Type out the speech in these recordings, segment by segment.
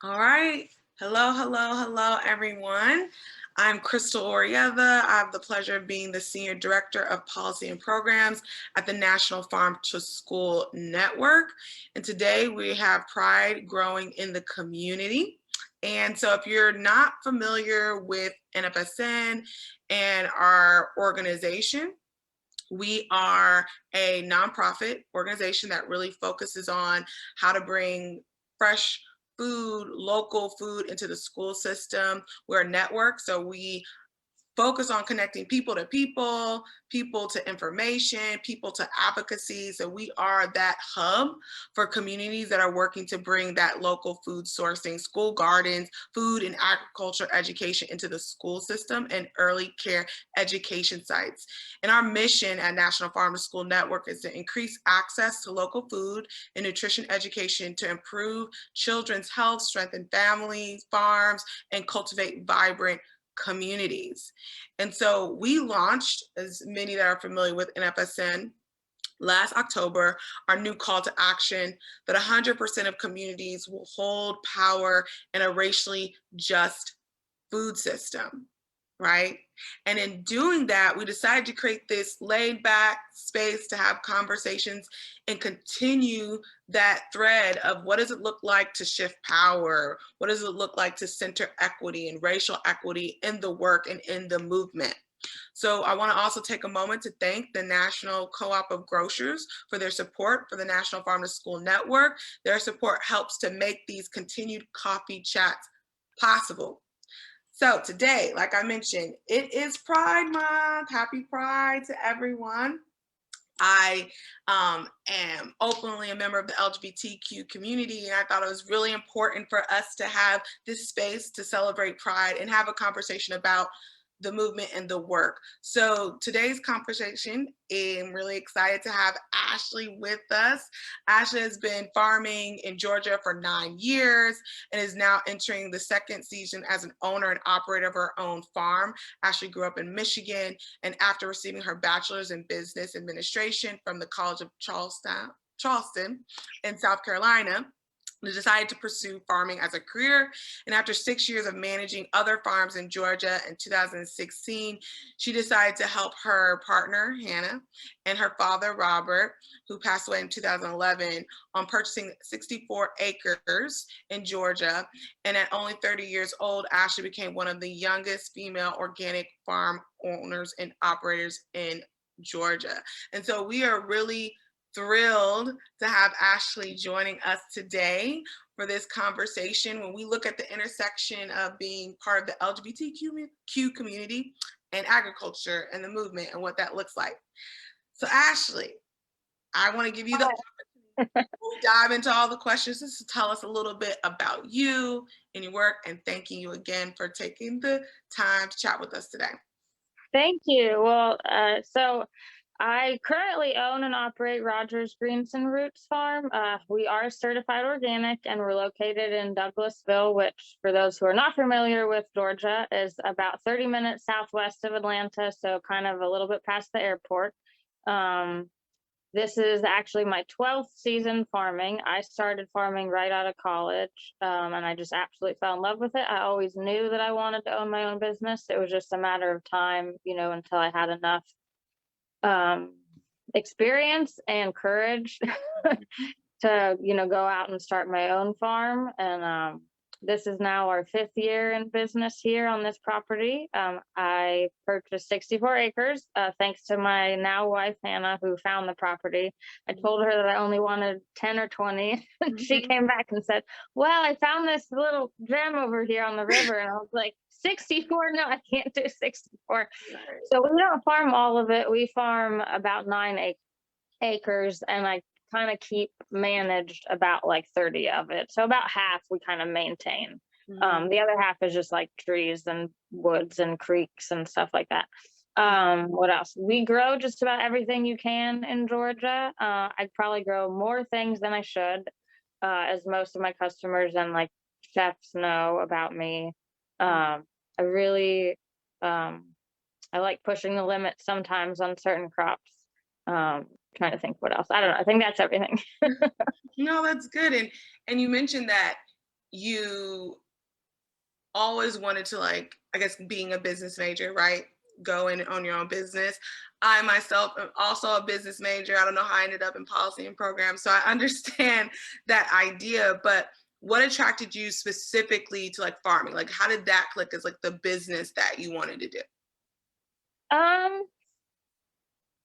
All right. Hello, hello, hello, everyone. I'm Crystal Orieva. I have the pleasure of being the Senior Director of Policy and Programs at the National Farm to School Network. And today we have Pride growing in the community. And so if you're not familiar with NFSN and our organization, we are a nonprofit organization that really focuses on how to bring fresh food, local food into the school system. We're a network, so we focus on connecting people to people, people to information, people to advocacy. So we are that hub for communities that are working to bring that local food sourcing, school gardens, food and agriculture education into the school system and early care education sites. And our mission at National Farm to School Network is to increase access to local food and nutrition education to improve children's health, strengthen families, farms, and cultivate vibrant communities. And so we launched, as many that are familiar with NFSN, last October, our new call to action that 100% of communities will hold power in a racially just food system, right? And in doing that, we decided to create this laid back space to have conversations and continue that thread of what does it look like to shift power? What does it look like to center equity and racial equity in the work and in the movement? So I want to also take a moment to thank the National Co-op of Grocers for their support for the National Farm to School Network. Their support helps to make these continued coffee chats possible. So today, like I mentioned, it is Pride Month. Happy Pride to everyone. I am openly a member of the LGBTQ community, and I thought it was really important for us to have this space to celebrate Pride and have a conversation about the movement and the work. So today's conversation, I'm really excited to have Ashley with us. Ashley has been farming in Georgia for 9 years and is now entering the second season as an owner and operator of her own farm. Ashley grew up in Michigan, and after receiving her bachelor's in business administration from the College of Charleston in South Carolina, decided to pursue farming as a career. And after 6 years of managing other farms in Georgia in 2016, she decided to help her partner, Hannah, and her father, Robert, who passed away in 2011, on purchasing 64 acres in Georgia. And at only 30 years old, Ashley became one of the youngest female organic farm owners and operators in Georgia. And so we are really thrilled to have Ashley joining us today for this conversation. When we look at the intersection of being part of the LGBTQ community and agriculture and the movement and what that looks like. So Ashley, I want to give you the opportunity to dive into all the questions just to tell us a little bit about you and your work, and thanking you again for taking the time to chat with us today. Thank you. So I currently own and operate Rogers Greens and Roots Farm. We are certified organic and we're located in Douglasville, which, for those who are not familiar with Georgia, is about 30 minutes southwest of Atlanta, so kind of a little bit past the airport. This is actually my 12th season farming. I started farming right out of college, and I just absolutely fell in love with it. I always knew that I wanted to own my own business. It was just a matter of time, until I had enough experience and courage to, go out and start my own farm. And this is now our 5th year in business here on this property. I purchased 64 acres thanks to my now wife, Hannah, who found the property. I told her that I only wanted 10 or 20. She came back and said, well, I found this little gem over here on the river. And I was like, 64? No, I can't do 64. So we don't farm all of it. We farm about 9 acres, and I kind of keep managed about like 30 of it. So about half we kind of maintain. The other half is just like trees and woods and creeks and stuff like that. What else? We grow just about everything you can in Georgia. I'd probably grow more things than I should, as most of my customers and like chefs know about me. I really, I like pushing the limit sometimes on certain crops. Trying to think what else. I don't know. I think that's everything. No, that's good. And you mentioned that you always wanted to, like, I guess being a business major, right? Go and own your own business. I myself am also a business major. I don't know how I ended up in policy and programs. So I understand that idea, but what attracted you specifically to like farming? Like how did that click as like the business that you wanted to do? Um,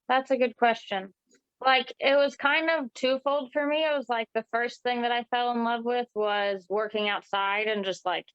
that's a good question. Like, it was kind of twofold for me. It was like the first thing that I fell in love with was working outside and just like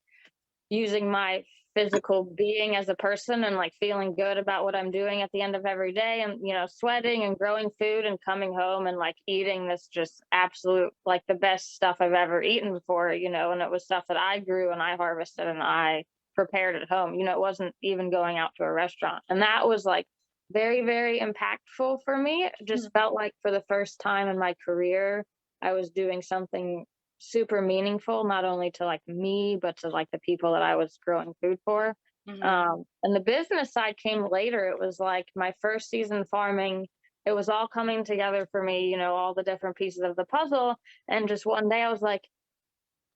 using my physical being as a person and like feeling good about what I'm doing at the end of every day and sweating and growing food and coming home and like eating this just absolute like the best stuff I've ever eaten before, and it was stuff that I grew and I harvested and I prepared at home. It wasn't even going out to a restaurant. And that was like very, very impactful for me. It just felt like for the first time in my career, I was doing something super meaningful, not only to like me, but to like the people that I was growing food for. Mhm. And the business side came later. It was like my first season farming. It was all coming together for me, all the different pieces of the puzzle. And just one day I was like,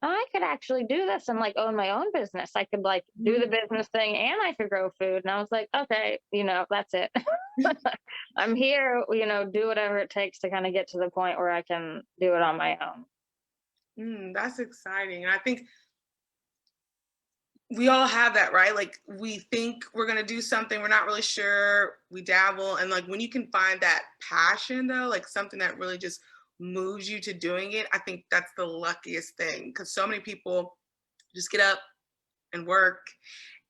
I could actually do this and like own my own business. I could like do the Mhm. business thing and I could grow food. And I was like, okay, that's it. I'm here, do whatever it takes to kind of get to the point where I can do it on my own. That's exciting. And I think we all have that, right? Like we think we're gonna do something, we're not really sure, we dabble, and like when you can find that passion though, like something that really just moves you to doing it, I think that's the luckiest thing because so many people just get up and work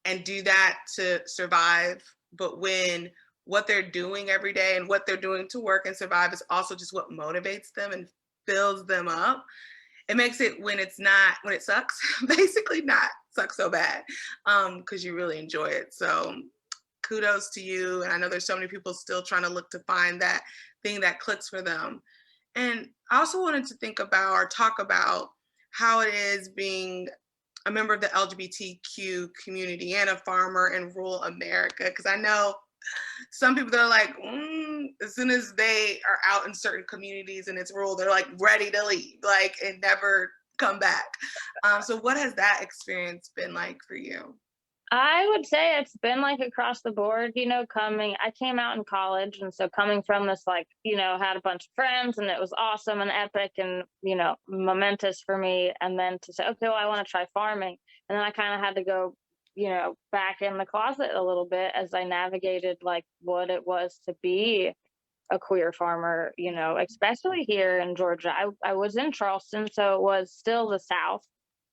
and do that to survive. But when what they're doing every day and what they're doing to work and survive is also just what motivates them and fills them up, it makes it when it sucks, basically not suck so bad, because you really enjoy it. So kudos to you. And I know there's so many people still trying to look to find that thing that clicks for them. And I also wanted to think about or talk about how it is being a member of the LGBTQ community and a farmer in rural America. Because I know some people, they're like, as soon as they are out in certain communities and it's rural, they're like ready to leave, like, and never come back. So, what has that experience been like for you? I would say it's been like across the board, I came out in college. And so coming from this, like, had a bunch of friends and it was awesome and epic and, momentous for me. And then to say, okay, well, I want to try farming. And then I kind of had to go, back in the closet a little bit as I navigated like what it was to be a queer farmer, especially here in Georgia. I was in Charleston, so it was still the South.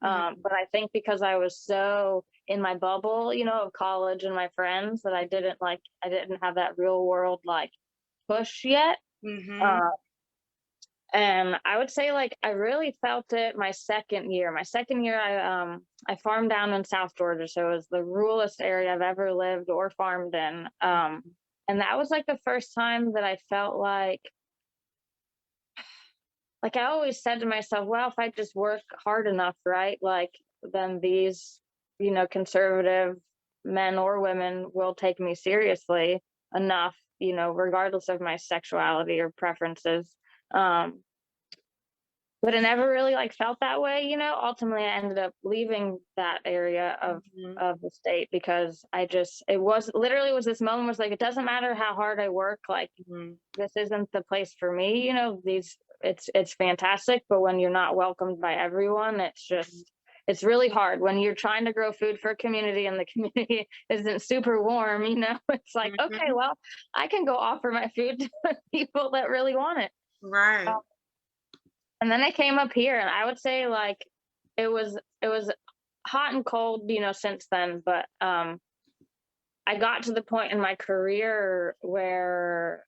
Mhm. But I think because I was so in my bubble, of college and my friends that I didn't have that real world like push yet. Mhm. Uh, and I would say like I really felt it my second year. My second year, I farmed down in South Georgia, so it was the ruralest area I've ever lived or farmed in. And that was like the first time that I felt like I always said to myself, well, if I just work hard enough, right, like then these, conservative men or women will take me seriously enough, regardless of my sexuality or preferences. Um, but it never really like felt that way, ultimately I ended up leaving that area Mhm. of the state because it was literally was this moment was like it doesn't matter how hard I work, like Mhm. this isn't the place for me, these it's fantastic, but when you're not welcomed by everyone, it's really hard when you're trying to grow food for a community and the community isn't super warm, it's like okay, Mhm. well, I can go offer my food to people that really want it. Right. And then I came up here and I would say like it was hot and cold, since then, but I got to the point in my career where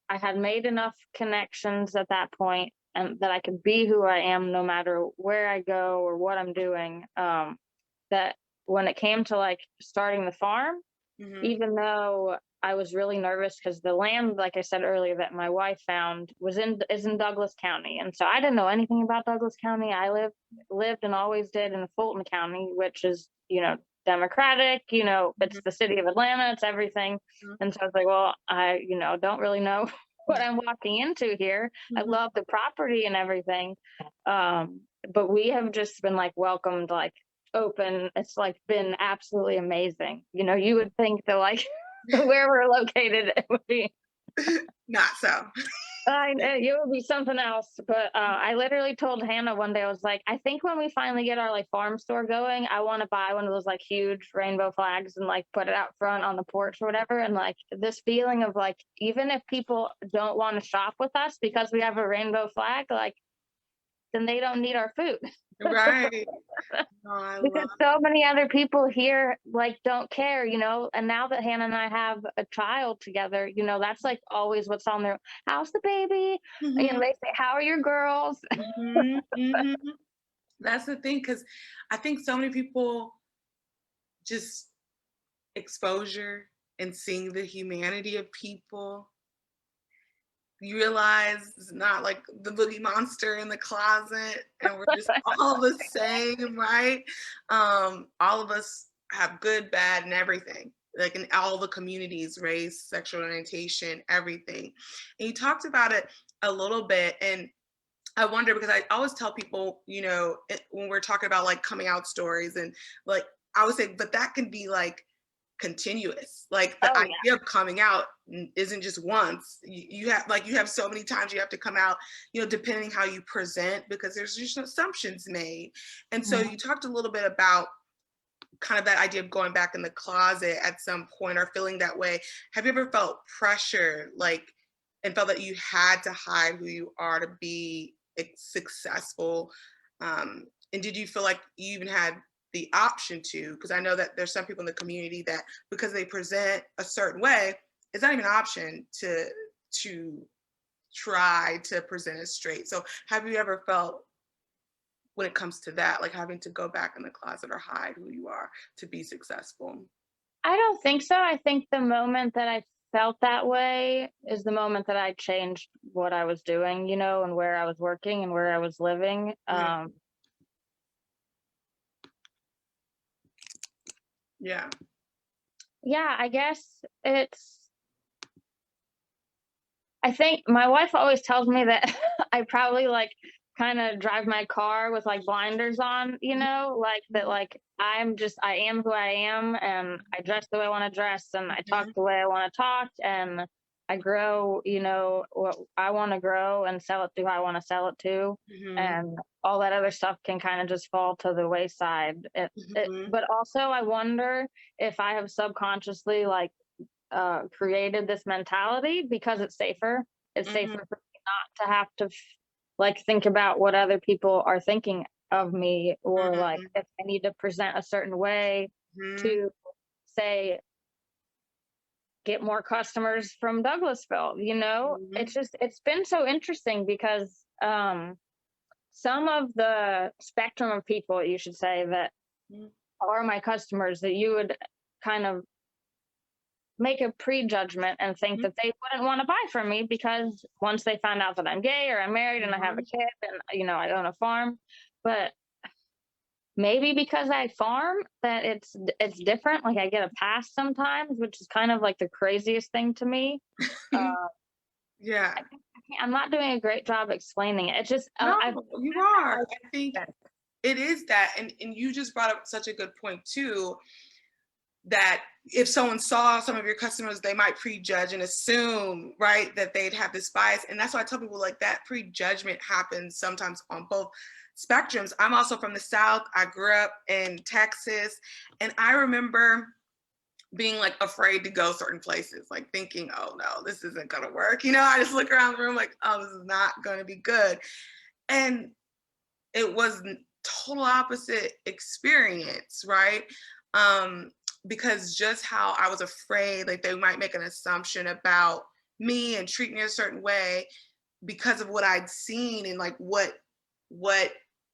I had made enough connections at that point and that I could be who I am no matter where I go or what I'm doing. That when it came to like starting the farm, Mhm. even though I was really nervous because the land, like I said earlier, that my wife found is in Douglas County, and so I didn't know anything about Douglas County. I lived and always did in Fulton County, which is Democratic. It's Mhm. the city of Atlanta. It's everything, and so I was like, well, I don't really know what I'm walking into here. I Mhm. love the property and everything, but we have just been like welcomed like open. It's like been absolutely amazing. You would think that like where we're located, it would be Not so. it would be something else. But I literally told Hannah one day, I was like, I think when we finally get our like farm store going, I want to buy one of those like huge rainbow flags and like put it out front on the porch or whatever. And like this feeling of like, even if people don't want to shop with us because we have a rainbow flag, like then they don't need our food. Right. No, I Because love. so many other people here like don't care, and now that Hannah and I have a child together, that's like always what's on their, how's the baby? Mhm, They say, how are your girls? mhm, mhm. That's the thing, because I think so many people just exposure and seeing the humanity of people, you realize it's not like the boogie monster in the closet and we're just all the same, right? All of us have good, bad, and everything. Like in all the communities, race, sexual orientation, everything. And you talked about it a little bit, and I wonder because I always tell people, when we're talking about like coming out stories and like I would say, but that can be like continuous. Like the Oh yeah. idea of coming out isn't just once. You have so many times you have to come out, depending how you present because there's just assumptions made. And so Mhm. you talked a little bit about kind of that idea of going back in the closet at some point or feeling that way. Have you ever felt pressure like and felt that you had to hide who you are to be successful? And did you feel like you even had the option to? Because I know that there's some people in the community that because they present a certain way, it's not even an option to try to present it straight. So have you ever felt when it comes to that, like having to go back in the closet or hide who you are to be successful? I don't think so. I think the moment that I felt that way is the moment that I changed what I was doing, and where I was working and where I was living. Yeah. Yeah. Yeah, I guess I think my wife always tells me that I probably like kind of drive my car with like blinders on, like that, Mhm. like I am who I am and I dress the way I want to dress and I talk Mhm. the way I want to talk and I grow, what I want to grow and sell it to who I want to sell it to. Mhm. And all that other stuff can kind of just fall to the wayside. Mhm. But also, I wonder if I have subconsciously like created this mentality because it's safer. It's Mhm. safer for me not to have to like think about what other people are thinking of me or like Mhm. if I need to present a certain way Mhm. to say get more customers from Douglasville. Mhm. It's been so interesting because some of the spectrum of people you should say that Mhm. are my customers that you would kind of make a prejudgment and think Mhm. that they wouldn't want to buy from me because once they find out that I'm gay or I'm married and I have a Mhm. kid and I own a farm, but maybe because I farm that it's different. Like I get a pass sometimes, which is kind of like the craziest thing to me. Uh, Yeah. I'm not doing a great job explaining it. It's just No, I've you are. like I think it is that, and you just brought up such a good point too, that if someone saw some of your customers, they might prejudge and assume, right, that they'd have this bias. And that's why I tell people like that prejudgment happens sometimes on both spectrums. I'm also from the South. I grew up in Texas. And I remember being like afraid to go certain places, like thinking, oh no, this isn't gonna work. I just look around the room like, oh, this is not gonna be good. And it was total opposite experience, right? um because just how I was afraid like they might make an assumption about me and treat me a certain way because of what I'd seen and like what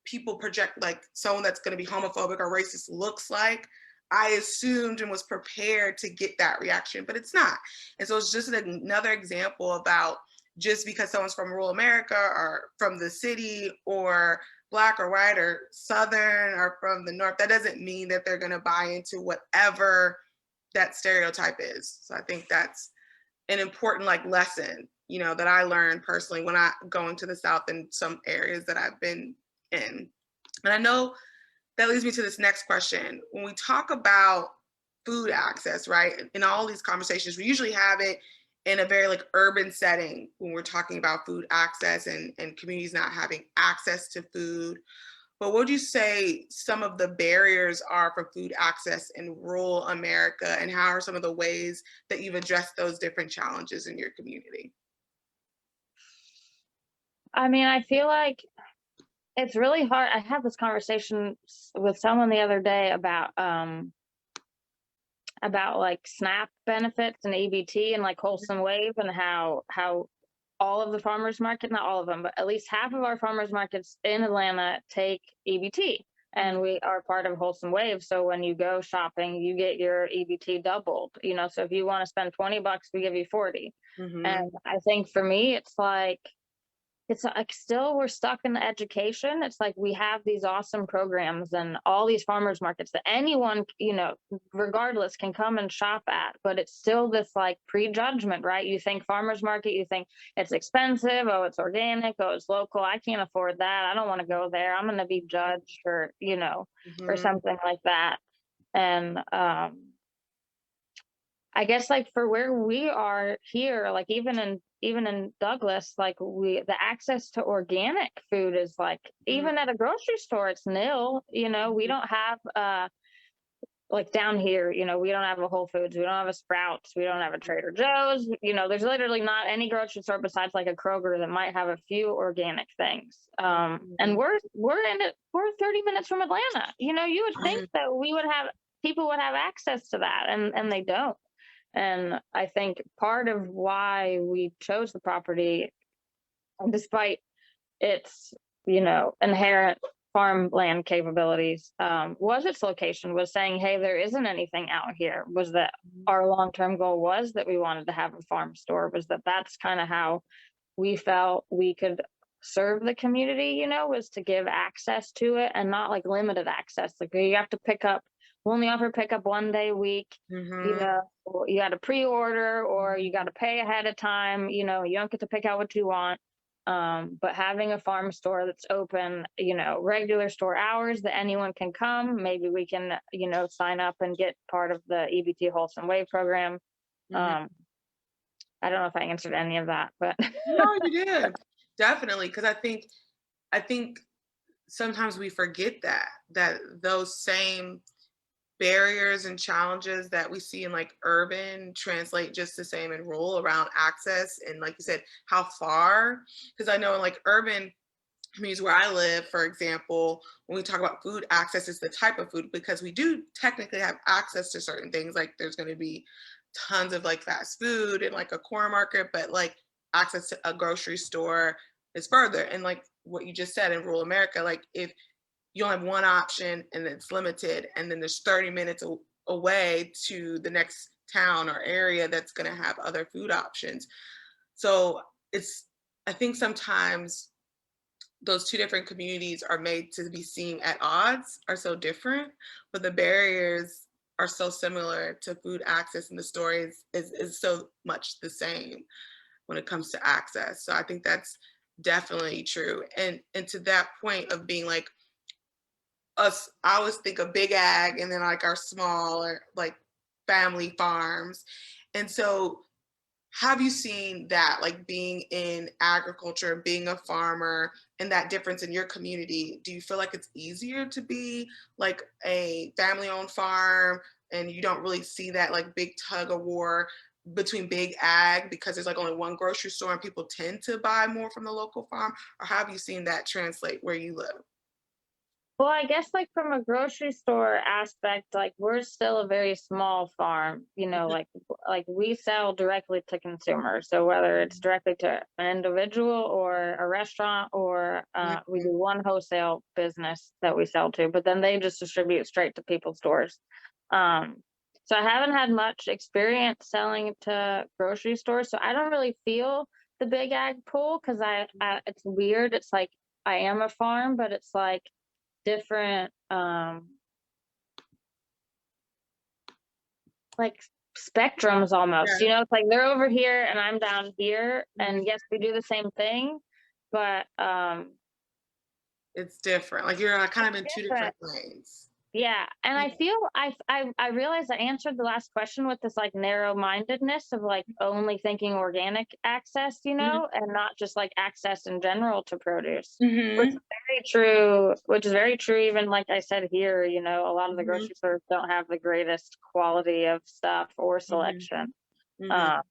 people project like someone that's going to be homophobic or racist looks like. I assumed and was prepared to get that reaction, but it's not. And so it's just another example about just because someone's from rural America or from the city or black or white or southern or from the north, that doesn't mean that they're going to buy into whatever that stereotype is. So I think that's an important like lesson, that I learned personally when I going to the South in some areas that I've been in. And I know that leads me to this next question. When we talk about food access, right? In all these conversations, we usually have it in a very like urban setting when we're talking about food access and communities not having access to food. But what would you say some of the barriers are for food access in rural America, and how are some of the ways that you've addressed those different challenges in your community? I mean, I feel like it's really hard. I had this conversation with someone the other day about like SNAP benefits and EBT and like Wholesome Wave, and how all of the farmers market, not all of them, but at least half of our farmers markets in Atlanta take EBT. And we are part of Wholesome Wave. So when you go shopping, you get your EBT doubled, you know. So if you want to spend $20, we give you 40. Mm-hmm. And I think for me, it's like still we're stuck in the education. It's like we have these awesome programs and all these farmers markets that anyone, you know, regardless can come and shop at, but it's still this like prejudgment, right? You think farmers market, you think it's expensive, oh, it's organic, oh, it's local, I can't afford that, I don't want to go there, I'm going to be judged, or, you know, or Mm-hmm. something like that. And I guess like for where we are here, like even in Douglas, like the access to organic food is like even at a grocery store, it's nil. You know, we don't have like down here, you know, we don't have a Whole Foods, we don't have a Sprouts, we don't have a Trader Joe's. You know, there's literally not any grocery store besides like a Kroger that might have a few organic things. And Mm-hmm. we're in it. We're 30 minutes from Atlanta. You know, you would think that we would have people would have access to that, and they don't. And I think part of why we chose the property, despite its, you know, inherent farmland capabilities, was its location, was saying, hey, there isn't anything out here, was that our long-term goal was that we wanted to have a farm store, was that that's kind of how we felt we could serve the community, you know, was to give access to it and not like limited access. Like you have to pick up, we only offer pickup 1 day a week, you Mm-hmm. know, you got to pre-order or you got to pay ahead of time, you know, you don't get to pick out what you want. But having a farm store that's open, you know, regular store hours that anyone can come, maybe we can, you know, sign up and get part of the EBT Wholesome Wave program. Mm-hmm. Um, I don't know if I answered any of that, but No, you did. Definitely. Because I think sometimes we forget that those same barriers and challenges that we see in like urban translate just the same in rural around access and like you said, how far. Because I know in like urban communities where I live, for example, when we talk about food access, it's the type of food because we do technically have access to certain things. Like there's going to be tons of like fast food and like a corner market, but like access to a grocery store is further. And like what you just said in rural America, like if you only have one option and it's limited, and then there's 30 minutes away to the next town or area that's going to have other food options. So it's, I think sometimes those two different communities are made to be seen at odds, are so different, but the barriers are so similar to food access, and the story is so much the same when it comes to access. So I think that's definitely true. And to that point of being like us, I always think of big ag and then like our smaller like family farms. And so have you seen that, like being in agriculture, being a farmer, and that difference in your community? Do you feel like it's easier to be like a family owned farm and you don't really see that like big tug of war between big ag because there's like only one grocery store and people tend to buy more from the local farm? Or have you seen that translate where you live? well, I guess like from a grocery store aspect, like we're still a very small farm, you know, like we sell directly to consumers. So whether it's directly to an individual or a restaurant, or we do one wholesale business that we sell to, but then they just distribute straight to people's doors. Um, so I haven't had much experience selling to grocery stores, so I don't really feel the big ag pull because I it's weird. It's like I am a farm, but it's like different like spectrums almost, you Yeah. know, it's like they're over here and I'm down here, Mhm. and yes, we do the same thing, but It's different. Like you're kind of in two Different. different lanes. Yeah, and I Yeah. feel I realized I answered the last question with this like narrow-mindedness of like only thinking organic access, Mhm. and not just like access in general to produce, which is Mhm. very true. Which is very true. Even like I said here, a lot of the Mhm. grocery stores don't have the greatest quality of stuff or Mhm. selection. Mhm. Uh,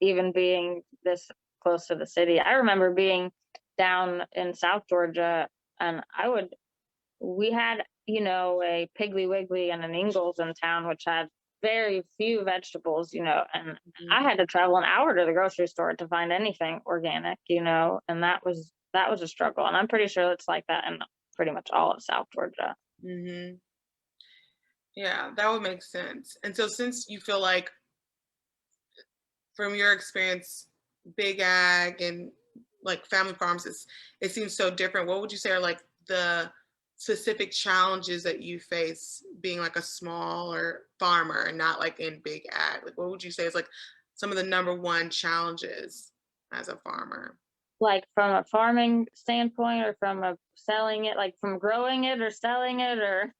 Even being this close to the city, I remember being down in South Georgia, and we had, a Piggly Wiggly and an Ingles in town, which had very few vegetables, and I Mhm. had to travel an hour to the grocery store to find anything organic, and that was a struggle. And I'm pretty sure it's like that in pretty much all of South Georgia. Mhm. Yeah, that would make sense. And so since you feel like from your experience, big ag and like family farms, it seems so different. What would you say are like the specific challenges that you face being like a smaller farmer and not like in big ag? Like what would you say is like some of the number one challenges as a farmer? Like from a farming standpoint, or from a selling it, like from growing it or selling it or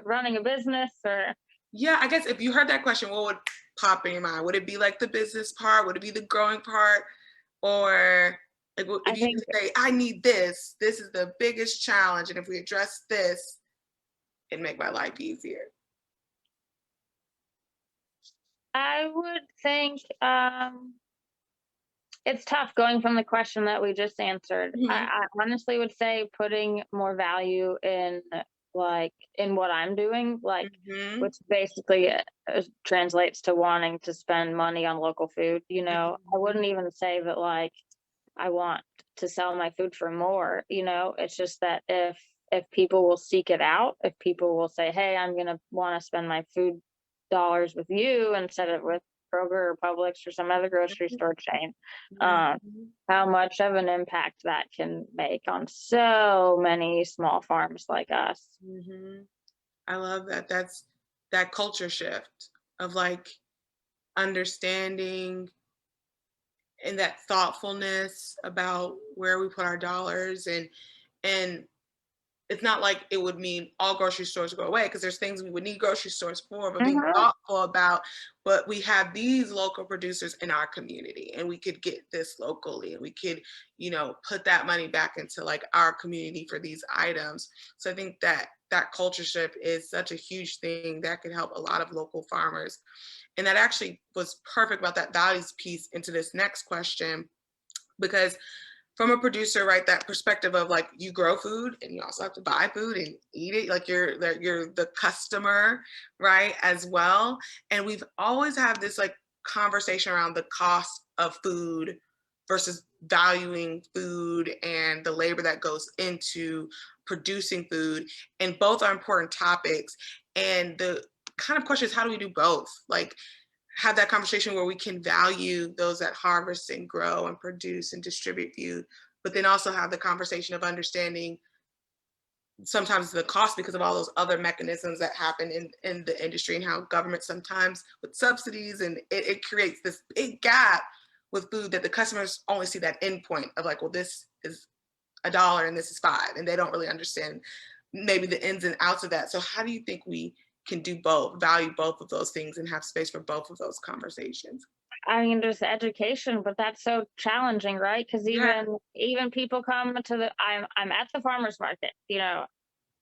running a business, or Yeah, I guess if you heard that question, what would pop in your mind? Would it be like the business part? Would it be the growing part? Or like if I you think could say, I need this is the biggest challenge. And if we address this, it'd make my life easier. I would think it's tough going from the question that we just answered. Hmm. I honestly would say putting more value in, like, in what I'm doing, like, Hmm. which basically translates to wanting to spend money on local food. I Hmm. wouldn't even say that like I want to sell my food for more. It's just that if people will seek it out, if people will say, "Hey, I'm gonna want to spend my food dollars with you instead of with Kroger or Publix or some other grocery store chain," um, Hmm. how much of an impact that can make on so many small farms like us. Hmm. I love that. That's that culture shift of like understanding and that thoughtfulness about where we put our dollars and it's not like it would mean all grocery stores go away because there's things we would need grocery stores for, but being Hmm. thoughtful about, but we have these local producers in our community and we could get this locally and we could, put that money back into like our community for these items. So I think that that culture shift is such a huge thing that could help a lot of local farmers. And that actually was perfect about that values piece into this next question because from a producer, right, that perspective of like you grow food and you also have to buy food and eat it, like you're the customer, right, as well. And we've always had this like conversation around the cost of food versus valuing food and the labor that goes into producing food. And both are important topics. And the kind of question is how do we do both? Like have that conversation where we can value those that harvest and grow and produce and distribute food, but then also have the conversation of understanding sometimes the cost because of all those other mechanisms that happen in the industry and how government sometimes with subsidies and it creates this big gap with food that the customers only see that end point of like, well, this is $1 and this is 5, and they don't really understand maybe the ins and outs of that. So how do you think we can do both, value both of those things and have space for both of those conversations? I mean, just education, but that's so challenging, right? Because Yeah. even people come to I'm at the farmers market.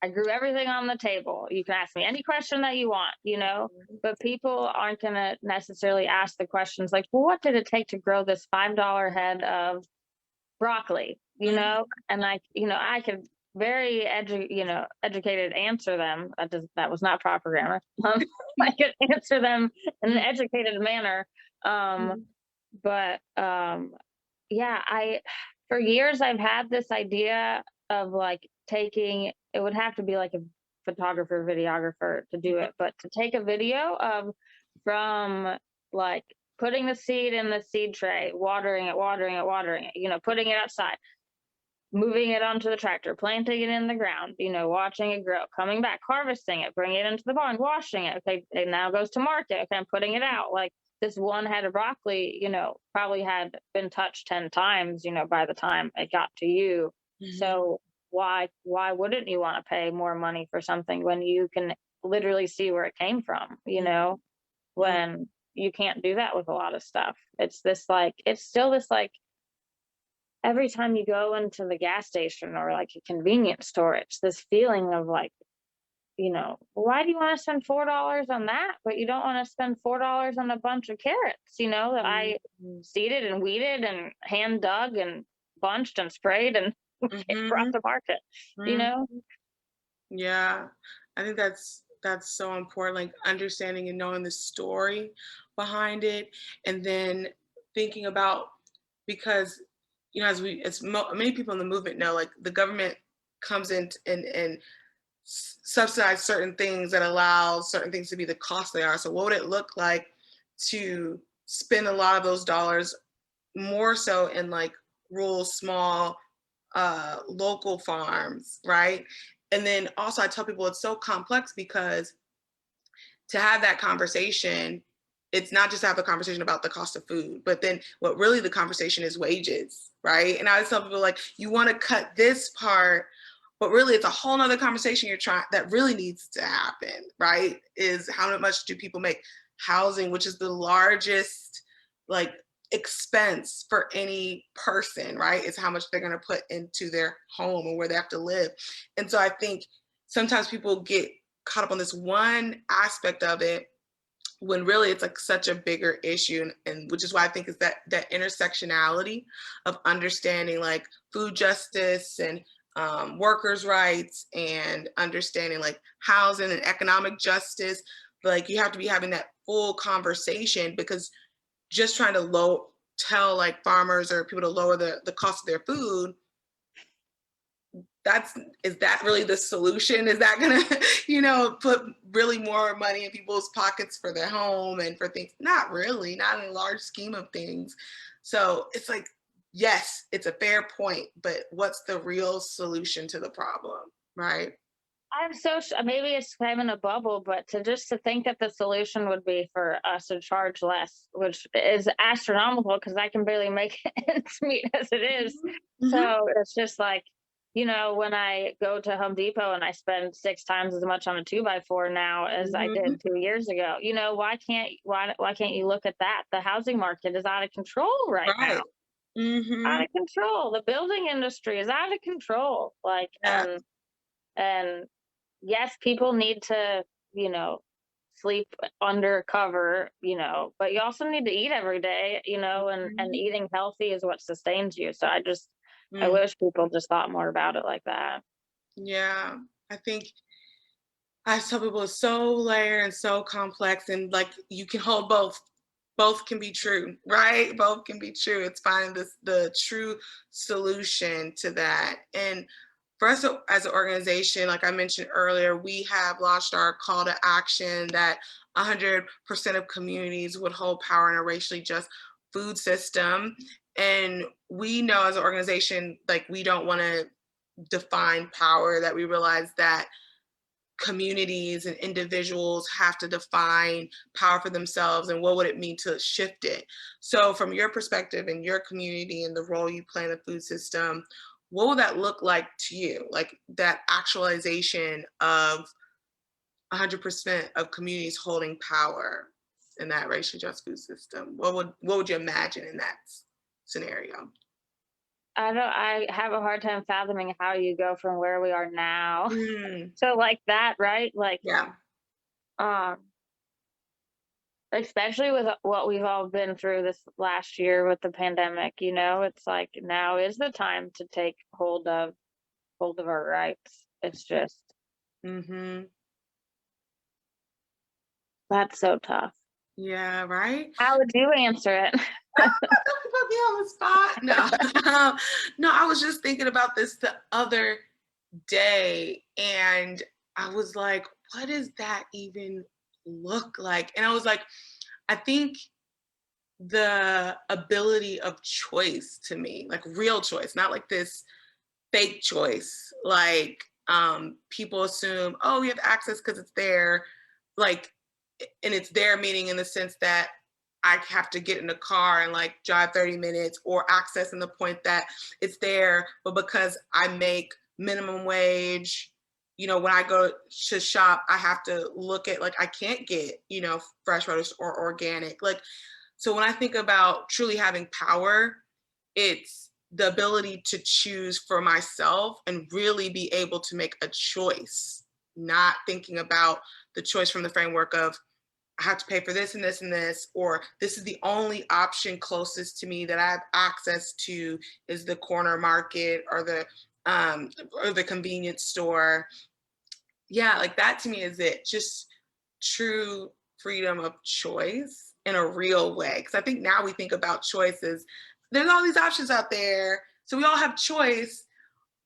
I grew everything on the table. You can ask me any question that you want, but people aren't going to necessarily ask the questions like, well, what did it take to grow this $5 head of broccoli, Mhm. and I could very educated answer them. That was not proper grammar. I could answer them in an Mhm. educated manner. Um, Mhm. but yeah, for years I've had this idea of like taking it would have to be like a photographer, videographer to do it, but to take a video of from like putting the seed in the seed tray, watering it, putting it outside, moving it onto the tractor, planting it in the ground, watching it grow, coming back, harvesting it, bringing it into the barn, washing it. Okay, it now goes to market. Okay, I'm putting it out. Like this one head of broccoli, probably had been touched 10 times, by the time it got to you. Mhm. So why wouldn't you want to pay more money for something when you can literally see where it came from, Mm, when you can't do that with a lot of stuff. It's still this like every time you go into the gas station or like a convenience store, it's this feeling of like, why do you want to spend $4 on that, but you don't want to spend $4 on a bunch of carrots, that I mhm, seeded and weeded and hand dug and bunched and sprayed and brought mhm, to market, you mhm. know? Yeah, I think that's so important, like understanding and knowing the story behind it, and then thinking about because many people in the movement know, like the government comes in and subsidize certain things that allow certain things to be the cost they are. So what would it look like to spend a lot of those dollars more so in like rural, small, local farms, right? And then also, I tell people it's so complex because to have that conversation, it's not just to have a conversation about the cost of food, but then what really the conversation is wages, right? And I always tell people like, you want to cut this part, but really it's a whole nother conversation that really needs to happen, right? Is how much do people make? Housing, which is the largest like expense for any person, right? Is how much they're going to put into their home and where they have to live. And so I think sometimes people get caught up on this one aspect of it when really it's like such a bigger issue, and which is why I think is that intersectionality of understanding like food justice and workers rights and understanding like housing and economic justice. Like you have to be having that full conversation, because just trying to tell like farmers or people to lower the cost of their food, is that really the solution? Is that gonna put really more money in people's pockets for their home and for things? Not really, not in a large scheme of things. So it's like, yes, it's a fair point, but what's the real solution to the problem, right? Maybe it's kind of in a bubble, but to think that the solution would be for us to charge less, which is astronomical because I can barely make ends meet as it is. Hmm. So it's just like, when I go to Home Depot and I spend 6 times as much on a 2x4 now as I Hmm. did 2 years ago, why can't you look at that? The housing market is out of control right now. Right. Hmm. Out of control. The building industry is out of control. Like Yeah. and yes, people need to, you know, sleep under cover, but you also need to eat every day, and Mhm. eating healthy is what sustains you. So I Mm. wish people just thought more about it like that. Yeah, I think I tell people it's so layered and so complex, and like you can hold both. Both can be true, right? Both can be true. It's finding the true solution to that. And for us as an organization, like I mentioned earlier, we have launched our call to action that 100% of communities would hold power in a racially just food system. And we know as an organization, like we don't want to define power, that we realize that communities and individuals have to define power for themselves and what would it mean to shift it. So from your perspective in your community and the role you play in the food system, what would that look like to you, like that actualization of 100% of communities holding power in that racially just food system? What would you imagine in that scenario? I have a hard time fathoming how you go from where we are now Mm, to like that, right? Like, yeah. um, especially with what we've all been through this last year with the pandemic, it's like now is the time to take hold of our rights. It's just Hmm. that's so tough. Yeah, right. How would you answer it? Don't put me on the spot. No, no, I was just thinking about this the other day, and I was like, what does that even look like? And I was like, I think the ability of choice to me, like real choice, not like this fake choice. Like people assume, oh, we have access because it's there. Like, and it's there meaning in the sense that I have to get in a car and like drive 30 minutes, or access in the point that it's there, but because I make minimum wage. When I go to shop, I have to look at, like, I can't get, fresh produce or organic. Like, so when I think about truly having power, it's the ability to choose for myself and really be able to make a choice, not thinking about the choice from the framework of I have to pay for this and this and this, or this is the only option closest to me that I have access to is the corner market um or the convenience store. Yeah, like that to me is it. Just true freedom of choice in a real way. Because I think now we think about choices. There's all these options out there. So we all have choice.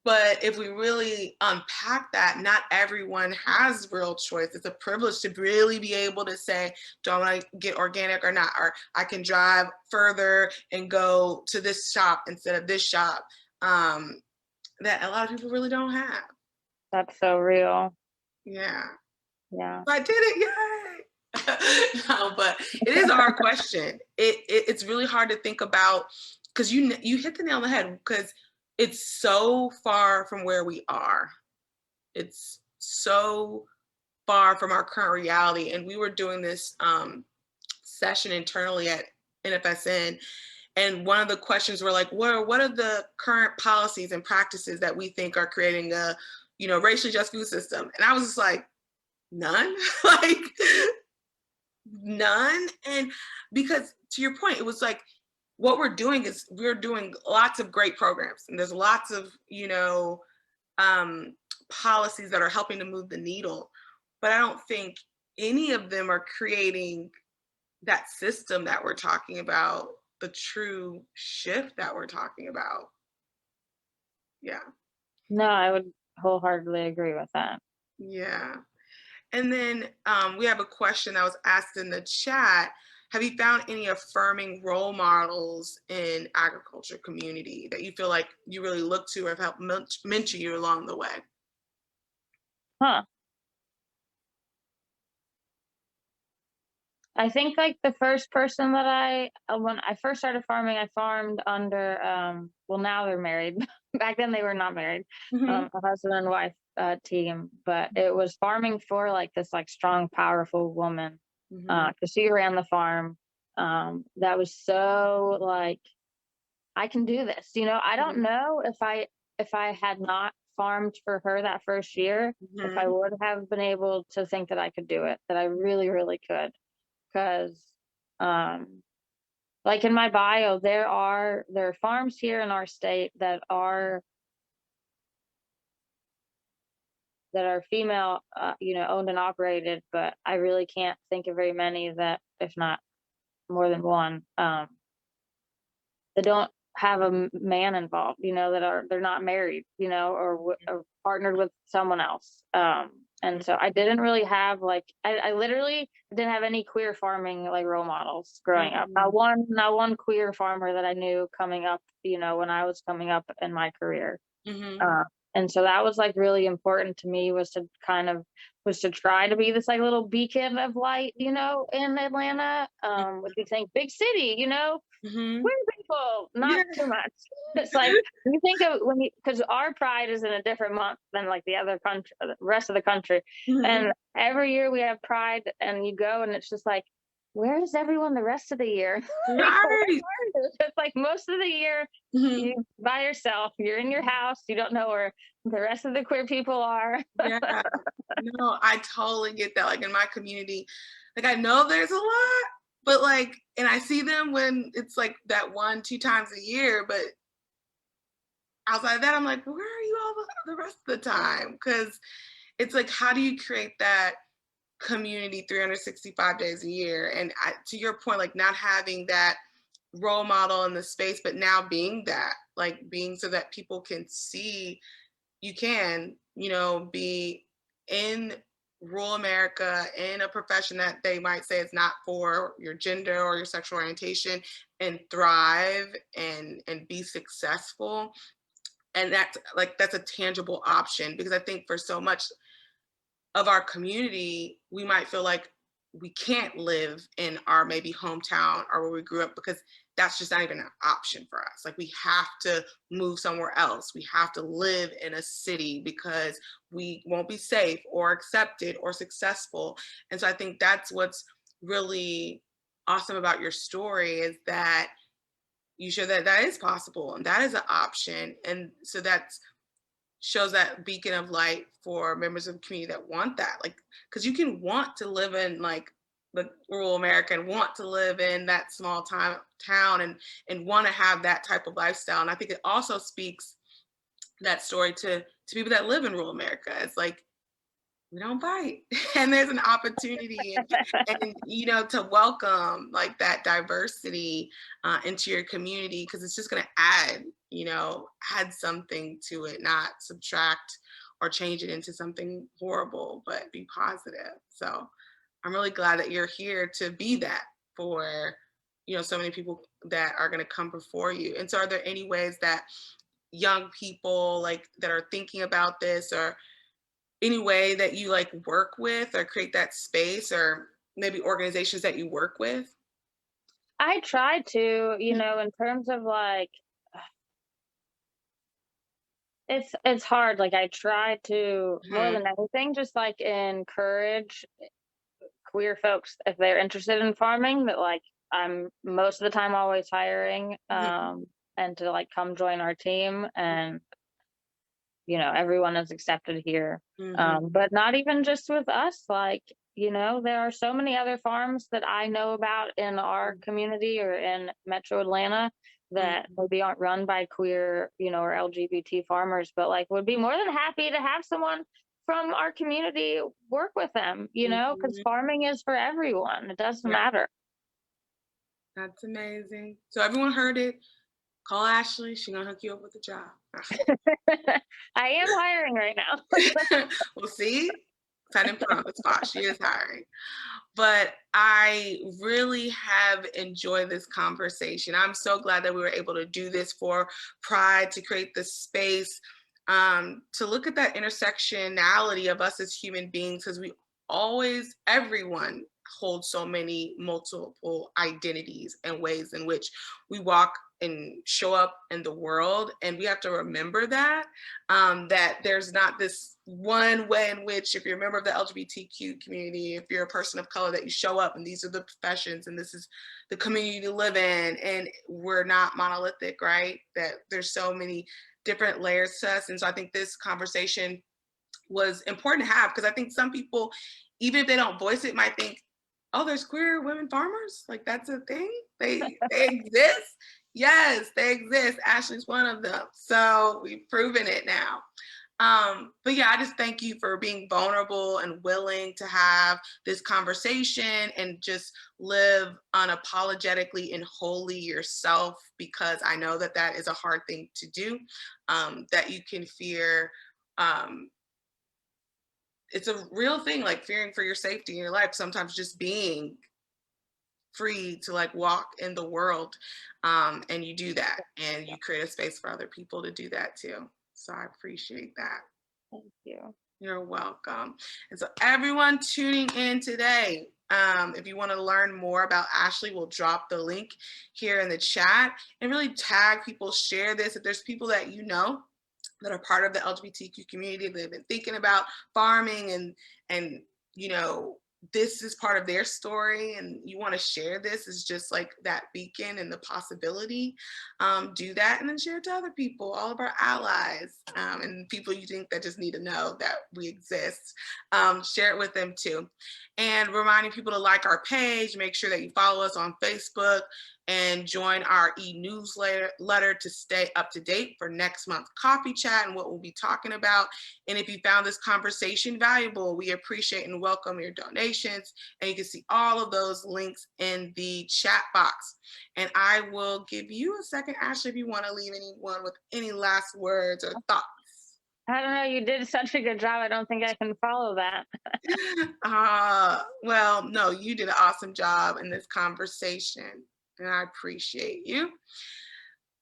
But if we really unpack that, not everyone has real choice. It's a privilege to really be able to say, do I want to get organic or not? Or I can drive further and go to this shop instead of this shop, that a lot of people really don't have. That's so real. Yeah. Yeah. I did it, yay! No, but it is a hard question. It's really hard to think about because you hit the nail on the head because it's so far from where we are. It's so far from our current reality. And we were doing this session internally at NFSN, and one of the questions were like, what are the current policies and practices that we think are creating a racially just food system? And I was just like, none. Like none. And because to your point, it was like what we're doing is we're doing lots of great programs and there's lots of um, policies that are helping to move the needle, but I don't think any of them are creating that system that we're talking about, the true shift that we're talking about. Yeah. No, I would wholeheartedly agree with that. Yeah. And then we have a question that was asked in the chat. Have you found any affirming role models in agriculture community that you feel like you really look to or have helped mentor you along the way? Huh. I think like the first person that when I first started farming, I farmed under, well, now they're married. Back then they were not married, Hmm. a husband and wife team, but it was farming for like this like strong, powerful woman, Hmm. because she ran the farm. That was so like, I can do this. I don't Hmm. know if I had not farmed for her that first year, if I Hmm. would have been able to think that I could do it, that I really, really could. Because um like in my bio, there are farms here in our state that are female, owned and operated, but I really can't think of very many that, if not more than one, that don't have a man involved, they're not married, or partnered with someone else. And so I didn't really have like, I literally didn't have any queer farming like role models growing up. Hmm. Not one queer farmer that I knew coming up, when I was coming up in my career. Hmm. Uh, and so that was like really important to me, was to try to be this like little beacon of light, in Atlanta. Which you think big city, Hmm. queer people, not Yeah. too much. It's like you think of because our pride is in a different month than like the other country, the rest of the country, Hmm. and every year we have pride, and you go, and it's just like, where is everyone the rest of the year? Like, Right. it's like most of the year Hmm. you by yourself, you're in your house, you don't know where the rest of the queer people are. Yeah. No, I totally get that. Like in my community, like I know there's a lot, but like, and I see them when it's like that one, two times a year, but outside of that, I'm like, where are you all the rest of the time? Because it's like, how do you create that community 365 days a year? And to your point, like not having that role model in the space, but now being that, like being so that people can see you can, be in rural America in a profession that they might say is not for your gender or your sexual orientation and thrive and be successful. And that's a tangible option because I think for so much of our community, we might feel like we can't live in our maybe hometown or where we grew up because that's just not even an option for us. Like we have to move somewhere else. We have to live in a city because we won't be safe or accepted or successful. And so I think that's what's really awesome about your story is that you show that that is possible and that is an option. And so that's shows that beacon of light for members of the community that want that. Like, because you can want to live in like the rural America and want to live in that small town and want to have that type of lifestyle. And I think it also speaks that story to people that live in rural America. It's like we don't bite and there's an opportunity and you know to welcome like that diversity into your community because it's just going to add you know add something to it, not subtract or change it into something horrible but be positive. So I'm really glad that you're here to be that for you know so many people that are going to come before you. And so are there any ways that young people like that are thinking about this or any way that you like work with or create that space or maybe organizations that you work with? I try to, in terms of like, it's hard. Like I try to more Mhm, than anything, just like encourage queer folks if they're interested in farming that like I'm most of the time always hiring, mhm, and to like come join our team, and everyone is accepted here. mhm, But not even just with us, like, there are so many other farms that I know about in our mhm, community or in Metro Atlanta that mhm, maybe aren't run by queer, or LGBT farmers, but like would be more than happy to have someone from our community work with them, because mhm. farming is for everyone. It doesn't Yeah, matter. that's amazing. So everyone heard it. Call Ashley. She gonna hook you up with a job. I am hiring right now. Well, see, I didn't put on the spot. She is hiring. But I really have enjoyed this conversation. I'm so glad that we were able to do this for Pride to create the space to look at that intersectionality of us as human beings because we always, everyone holds so many multiple identities and ways in which we walk and show up in the world. And we have to remember that, that there's not this one way in which, if you're a member of the LGBTQ community, if you're a person of color, that you show up and these are the professions and this is the community to live in. And we're not monolithic, right? That there's so many different layers to us. And so I think this conversation was important to have because I think some people, even if they don't voice it, might think, oh, there's queer women farmers. Like that's a thing. They exist. Yes, they exist. Ashley's one of them. So we've proven it now. But yeah, I just thank you for being vulnerable and willing to have this conversation and just live unapologetically and wholly yourself because I know that that is a hard thing to do. That you can fear. Um, it's a real thing, like fearing for your safety in your life. Sometimes just being free to like walk in the world, and you do that, and you create a space for other people to do that too. So I appreciate that. Thank you. You're welcome. And so, everyone tuning in today, if you want to learn more about Ashley, we'll drop the link here in the chat and really tag people, share this. If there's people that you know that are part of the LGBTQ community that have been thinking about farming and you know this is part of their story and you want to share this is just like that beacon and the possibility, do that and then share it to other people, all of our allies, and people you think that just need to know that we exist. Share it with them too, and reminding people to like our page, make sure that you follow us on Facebook and join our e-newsletter to stay up to date for next month's coffee chat and what we'll be talking about. And if you found this conversation valuable, we appreciate and welcome your donations. And you can see all of those links in the chat box. And I will give you a second, Ashley, if you want to leave anyone with any last words or thoughts. I don't know. You did such a good job. I don't think I can follow that. Well, no, you did an awesome job in this conversation, and I appreciate you.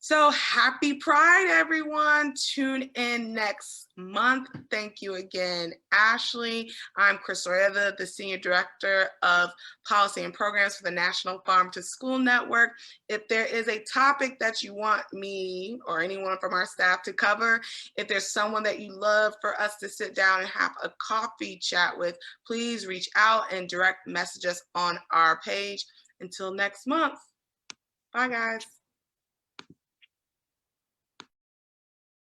So happy Pride, everyone. Tune in next month. Thank you again, Ashley. I'm Crystal Orellana, the Senior Director of Policy and Programs for the National Farm to School Network. If there is a topic that you want me or anyone from our staff to cover, if there's someone that you love for us to sit down and have a coffee chat with, please reach out and direct message us on our page. Until next month. Bye, guys.